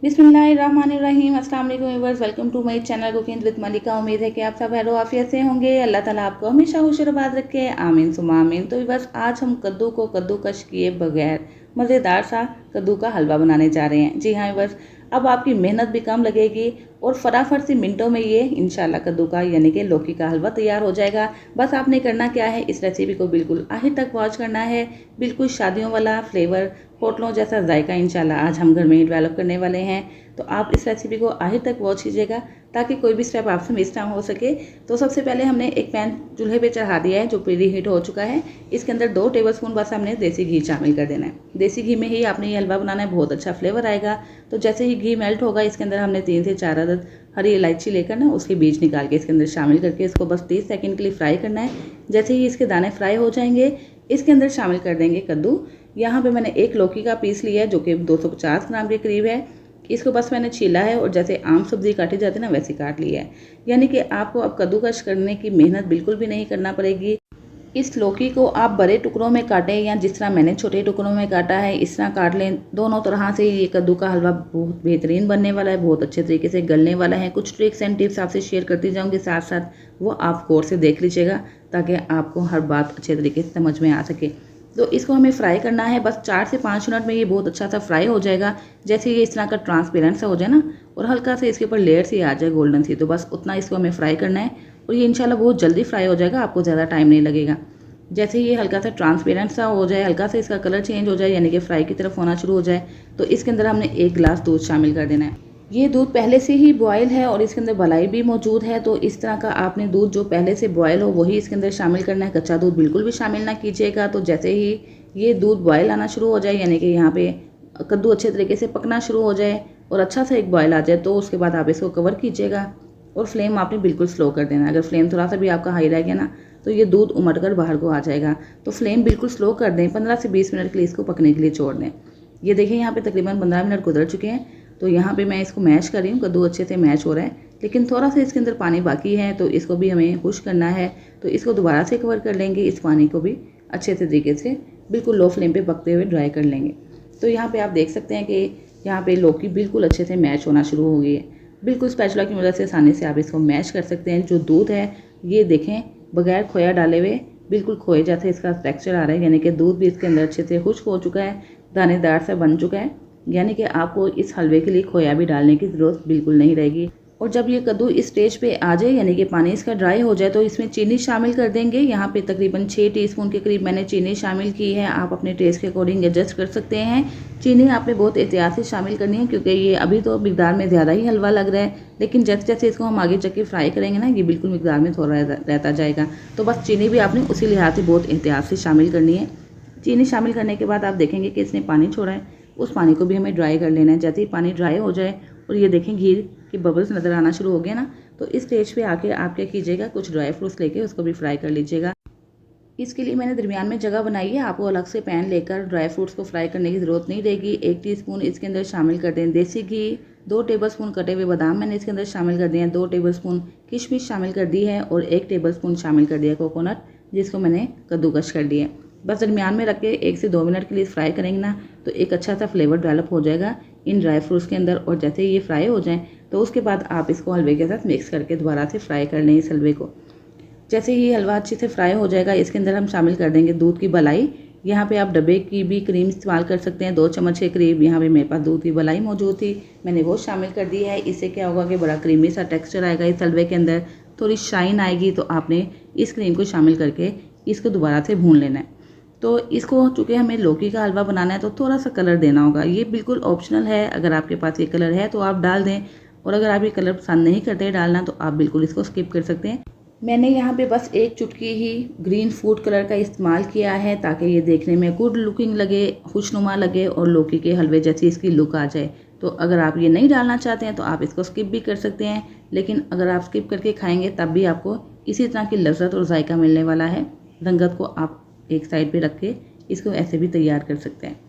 बिस्मिल्लाहिर्रहमानिर्रहीम। अस्सलाम वालेकुम viewers, welcome to my channel cooking with Malika. उम्मीद है कि आप सब खैर आफियत से होंगे। अल्लाह ताला आपको हमेशा खुश और आबाद रखे, आमीन सुमा आमीन। तो व्यूअर्स, आज हम कद्दू को कद्दूकश किए बगैर मज़ेदार सा कद्दू का हलवा बनाने जा रहे हैं। जी हाँ व्यूअर्स, अब आपकी मेहनत भी कम लगेगी और फटाफट से मिनटों में ये इंशाल्लाह कद्दू का यानी कि लौकी का हलवा तैयार हो जाएगा। बस आपने करना क्या है, इस रेसिपी को बिल्कुल आखिर तक वॉच करना है। बिल्कुल शादियों वाला फ्लेवर, होटलों जैसा जायका इंशाल्लाह आज हम घर में ही डेवलप करने वाले हैं। तो आप इस रेसिपी को आखिर तक वॉच कीजिएगा ताकि कोई भी स्टेप आपसे मिस ना हो सके। तो सबसे पहले हमने एक पैन चूल्हे पे चढ़ा दिया है जो प्री हीट हो चुका है। इसके अंदर 2 टेबलस्पून बस हमने देसी घी शामिल कर देना है। देसी घी में ही आपने ये हलवा बनाना है, बहुत अच्छा फ्लेवर आएगा। तो जैसे ही घी मेल्ट होगा, इसके अंदर हमने 3 से 4 अदद हरी इलायची लेकर ना उसके बीज निकाल के इसके अंदर शामिल करके इसको बस 30 सेकंड के लिए फ्राई करना है। जैसे ही इसके दाने फ्राई हो जाएंगे, इसके अंदर शामिल कर देंगे कद्दू। यहाँ पे मैंने एक लौकी का पीस लिया है जो कि 250 ग्राम के करीब है। इसको बस मैंने छीला है और जैसे आम सब्जी काटी जाती है ना, वैसे काट लिया है। यानी कि आपको अब कद्दूकश करने की मेहनत बिल्कुल भी नहीं करना पड़ेगी। इस लौकी को आप बड़े टुकड़ों में काटें या जिस तरह मैंने छोटे टुकड़ों में काटा है इस तरह काट लें। दोनों तरह से ये कद्दू का हलवा बहुत बेहतरीन बनने वाला है, बहुत अच्छे तरीके से गलने वाला है। कुछ ट्रिक्स एंड टिप्स आपसे शेयर करती जाऊँगी साथ साथ, वो आप गौर से देख लीजिएगा ताकि आपको हर बात अच्छे तरीके से समझ में आ सके। तो इसको हमें फ्राई करना है, बस 4 से 5 मिनट में ये बहुत अच्छा सा फ्राई हो जाएगा। जैसे ये इस तरह का ट्रांसपेरेंट सा हो जाए ना और हल्का से इसके ऊपर लेयर सी आ जाए गोल्डन सी, तो बस उतना इसको हमें फ्राई करना है और ये इंशाल्लाह बहुत जल्दी फ्राई हो जाएगा, आपको ज़्यादा टाइम नहीं लगेगा। जैसे ये हल्का सा ट्रांसपेरेंट सा हो जाए, हल्का सा इसका कलर चेंज हो जाए यानी कि फ्राई की तरफ होना शुरू हो जाए, तो इसके अंदर हमने 1 गिलास दूध शामिल कर देना है। ये दूध पहले से ही बॉयल है और इसके अंदर मलाई भी मौजूद है। तो इस तरह का आपने दूध जो पहले से बॉयल हो वही इसके अंदर शामिल करना है, कच्चा दूध बिल्कुल भी शामिल ना कीजिएगा। तो जैसे ही ये दूध बॉयल आना शुरू हो जाए यानी कि यहाँ पे कद्दू अच्छे तरीके से पकना शुरू हो जाए और अच्छा सा एक बॉयल आ जाए, तो उसके बाद आप इसको कवर कीजिएगा और फ्लेम आपने बिल्कुल स्लो कर देना है। अगर फ्लेम थोड़ा सा भी आपका हाई रह गया ना तो ये दूध उमड़ कर बाहर को आ जाएगा। तो फ्लेम बिल्कुल स्लो कर दें, 15 से 20 मिनट के लिए इसको पकने के लिए छोड़ दें। ये देखिए यहाँ पे तकरीबन 15 मिनट गुजर चुके हैं। तो यहाँ पे मैं इसको मैश कर रही हूँ, कद्दू अच्छे से मैश हो रहा है, लेकिन थोड़ा सा इसके अंदर पानी बाकी है तो इसको भी हमें खुश करना है। तो इसको दोबारा से कवर कर लेंगे, इस पानी को भी अच्छे से तरीके से बिल्कुल लो फ्लेम पे पकते हुए ड्राई कर लेंगे। तो यहाँ पे आप देख सकते हैं कि यहाँ पे लौकी बिल्कुल अच्छे से मैश होना शुरू हो गई है। बिल्कुल स्पैचुला की मदद से आसानी से आप इसको मैश कर सकते हैं। जो दूध है ये देखें बगैर खोया डाले हुए बिल्कुल खोए जैसे इसका टेक्सचर आ रहा है, यानी कि दूध भी इसके अंदर अच्छे से खुश्क हो चुका है, दानेदार सा बन चुका है। यानी कि आपको इस हलवे के लिए खोया भी डालने की ज़रूरत बिल्कुल नहीं रहेगी। और जब ये कद्दू इस स्टेज पे आ जाए यानी कि पानी इसका ड्राई हो जाए, तो इसमें चीनी शामिल कर देंगे। यहाँ पे तकरीबन 6 टीस्पून के करीब मैंने चीनी शामिल की है। आप अपने टेस्ट के अकॉर्डिंग एडजस्ट कर सकते हैं। चीनी आपने बहुत एहतियात से शामिल करनी है क्योंकि ये अभी तो मिकदार में ज़्यादा ही हलवा लग रहा है, लेकिन जैसे जैसे इसको हम आगे चल के फ्राई करेंगे ना, ये बिल्कुल मिकदार में थोड़ा रहता जाएगा। तो बस चीनी भी आपने उसी लिहाज से बहुत एहतियात से शामिल करनी है। चीनी शामिल करने के बाद आप देखेंगे कि इसने पानी छोड़ा है, उस पानी को भी हमें ड्राई कर लेना है। जैसे ही पानी ड्राई हो जाए और ये देखें घी के बबल्स नज़र आना शुरू हो गया ना, तो इस स्टेज पे आके आप क्या कीजिएगा, कुछ ड्राई फ्रूट्स लेके उसको भी फ्राई कर लीजिएगा। इसके लिए मैंने दरमियान में जगह बनाई है, आपको अलग से पैन लेकर ड्राई फ्रूट्स को फ्राई करने की ज़रूरत नहीं रहेगी। 1 टीस्पून इसके अंदर शामिल कर दें देसी घी, 2 टेबलस्पून कटे हुए बादाम मैंने इसके अंदर शामिल कर दिए हैं, 2 टेबलस्पून किशमिश शामिल कर दी है और 1 टेबलस्पून शामिल कर दिया कोकोनट, जिसको मैंने कद्दूकश कर दिया है। बस दरमियान में रख के 1 से 2 मिनट के लिए फ्राई करेंगे ना, तो एक अच्छा सा फ्लेवर डेवलप हो जाएगा इन ड्राई फ्रूट्स के अंदर। और जैसे ये फ्राई हो जाएं तो उसके बाद आप इसको हलवे के साथ मिक्स करके दोबारा से फ्राई कर लें इस हलवे को। जैसे ही हलवा अच्छे से फ्राई हो जाएगा, इसके अंदर हम शामिल कर देंगे दूध की मलाई। यहाँ पे आप डब्बे की भी क्रीम इस्तेमाल कर सकते हैं, 2 चम्मच के करीब। यहाँ पे मेरे पास दूध की मलाई मौजूद थी, मैंने वो शामिल कर दी है। इससे क्या होगा कि बड़ा क्रीमी सा टेक्सचर आएगा इस हलवे के अंदर, थोड़ी शाइन आएगी। तो आपने इस क्रीम को शामिल करके इसको दोबारा से भून लेना है। तो इसको चूँकि हमें लौकी का हलवा बनाना है तो थोड़ा सा कलर देना होगा, ये बिल्कुल ऑप्शनल है। अगर आपके पास ये कलर है तो आप डाल दें, और अगर आप ये कलर पसंद नहीं करते डालना तो आप बिल्कुल इसको स्किप कर सकते हैं। मैंने यहाँ पे बस 1 चुटकी ही ग्रीन फूड कलर का इस्तेमाल किया है ताकि ये देखने में गुड लुकिंग लगे, खुशनुमा लगे और लौकी के हलवे जैसी इसकी लुक आ जाए। तो अगर आप ये नहीं डालना चाहते हैं तो आप इसको स्किप भी कर सकते हैं, लेकिन अगर आप स्किप करके खाएंगे तब भी आपको इसी तरह की लज्जत और जायका मिलने वाला है। रंगत को आप एक साइड पे रख के इसको ऐसे भी तैयार कर सकते हैं।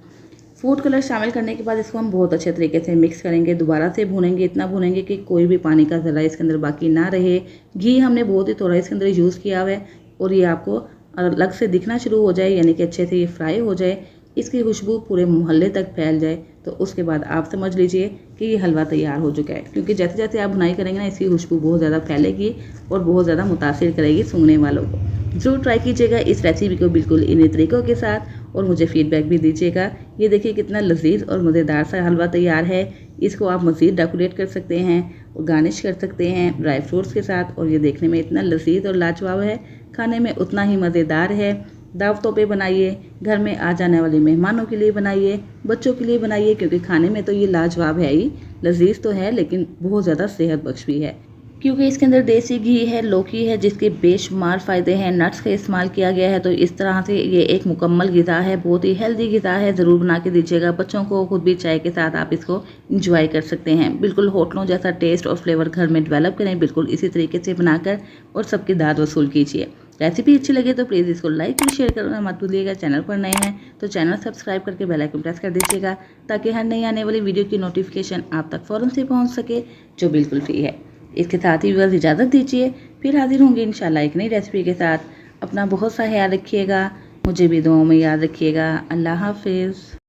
फूड कलर शामिल करने के बाद इसको हम बहुत अच्छे तरीके से मिक्स करेंगे, दोबारा से भूनेंगे, इतना भूनेंगे कि कोई भी पानी का ज़रा इसके अंदर बाकी ना रहे। घी हमने बहुत ही थोड़ा इसके अंदर यूज़ किया हुआ है और ये आपको अलग से दिखना शुरू हो जाए यानी कि अच्छे से ये फ्राई हो जाए। इसकी खुशबू पूरे मोहल्ले तक फैल जाए तो उसके बाद आप समझ लीजिए कि ये हलवा तैयार हो चुका है। क्योंकि जैसे जैसे आप बुनाई करेंगे ना, इसकी खुशबू बहुत ज़्यादा फैलेगी और बहुत ज़्यादा मुतासिर करेगी सूंघने वालों को। ज़रूर ट्राई कीजिएगा इस रेसिपी को बिल्कुल इन्हीं तरीक़ों के साथ और मुझे फ़ीडबैक भी दीजिएगा। ये देखिए कितना लजीज और मज़ेदार सा हलवा तैयार है। इसको आप मज़ीद डेकोरेट कर सकते हैं और गार्निश कर सकते हैं ड्राई फ्रूट्स के साथ, और ये देखने में इतना लजीज और लाजवाब है, खाने में उतना ही मज़ेदार है। दावतों पे बनाइए, घर में आ जाने वाले मेहमानों के लिए बनाइए, बच्चों के लिए बनाइए, क्योंकि खाने में तो ये लाजवाब है ही, लजीज तो है लेकिन बहुत ज़्यादा सेहत बख्श भी है। क्योंकि इसके अंदर देसी घी है, लौकी है जिसके बेशुमार फ़ायदे हैं, नट्स का इस्तेमाल किया गया है, तो इस तरह से ये एक मुकम्मल ग़िज़ा है, बहुत ही हेल्दी ग़िज़ा है। ज़रूर बना के दीजिएगा बच्चों को, खुद भी चाय के साथ आप इसको इंजॉय कर सकते हैं। बिल्कुल होटलों जैसा टेस्ट और फ्लेवर घर में डेवलप करें, बिल्कुल इसी तरीके से बनाकर और सबकी दाद वसूल कीजिए। रेसिपी अच्छी लगे तो प्लीज़ इसको लाइक और शेयर करना मत भूलिएगा। चैनल पर नए हैं तो चैनल सब्सक्राइब करके बेल आइकन प्रेस कर दीजिएगा, ताकि हर नई आने वाली वीडियो की नोटिफिकेशन आप तक फ़ौरन से पहुंच सके, जो बिल्कुल फ्री है। इसके साथ ही बस इजाज़त दीजिए, फिर हाजिर होंगे इंशाल्लाह एक नई रेसिपी के साथ। अपना बहुत सा ख्याल रखिएगा, मुझे भी दुआओं में याद रखिएगा। अल्लाह हाफिज़।